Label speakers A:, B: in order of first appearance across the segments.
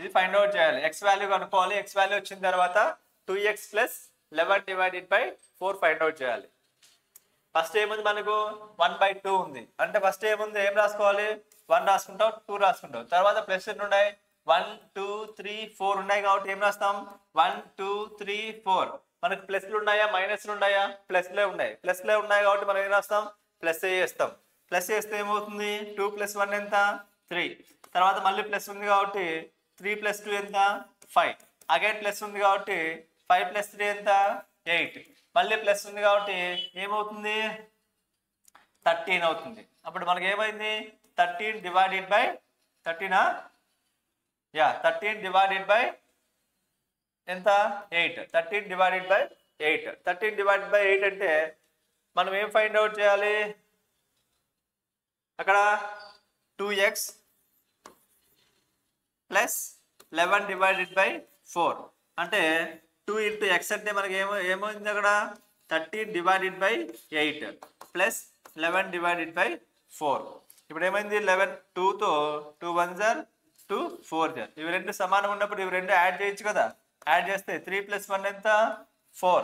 A: ఇది find out చేయాలి. X value కనుక్కోవాలి. ఎక్స్ వాల్యూ వచ్చిన తర్వాత 2x plus 11 divided by 4 find out చేయాలి. ఫస్ట్ ఏముంది మనకు 1/2 ఉంది. అంటే ఫస్ట్ ఏముంది, ఏం రాసుకోవాలి, 1 రాసుకుంటాం, 2 రాసుకుంటాం. తర్వాత ప్లస్ ఎన్ని ఉన్నాయి, 1 2 3 4 ఉన్నాయి కాబట్టి ఏం రాస్తాం, 1 2 3 4. మనకు ప్లస్లు ఉన్నాయా మైనస్లు ఉన్నాయా, ప్లస్లే ఉన్నాయి. ప్లస్లే ఉన్నాయి కాబట్టి మనం ఏం రాస్తాం, ప్లస్ చేస్తాం. ప్లస్ చేస్తే ఏమవుతుంది, 2 + 1 ఎంత, 3. తర్వాత మళ్ళీ ప్లస్ ఉంది కాబట్టి 3 + 2 ఎంత, 5. అగైన్ ప్లస్ ఉంది కాబట్టి 5 + 3 ఎంత, 8. మళ్ళీ ప్లస్ ఉంది కాబట్టి ఏమవుతుంది, 13 అవుతుంది. అప్పుడు మనకి ఏమైంది, 13 డివైడెడ్ బై 13 13 డివైడెడ్ బై ఎంత, 8. 13 డివైడెడ్ బై 8. 13 డివైడెడ్ బై 8 అంటే మనం ఏం ఫైండ్ అవుట్ చేయాలి, అక్కడ 2x ప్లస్ 11 డివైడెడ్ బై 4 అంటే 2 × x అంటే మనకి ఏమైంది అక్కడ, 13 divided by 8 plus 11 divided by 4. ఇప్పుడు ఏమైంది, 11 2తో 2 1 జర్ 2 4 జర్, ఇవి రెండు సమానం ఉన్నప్పుడు ఇవి రెండు యాడ్ చేయొచ్చు కదా. యాడ్ చేస్తే 3 + 1 ఎంత, 4.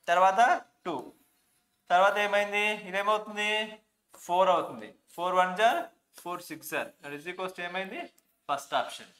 A: తర్వాత 2. తర్వాత ఏమైంది, ఇదేమవుతుంది 4 అవుతుంది. 4 1 జర్ 4 6 జర్. దట్ ఈస్ ఈక్వల్స్ టు ఏమైంది, ఫస్ట్ ఆప్షన్.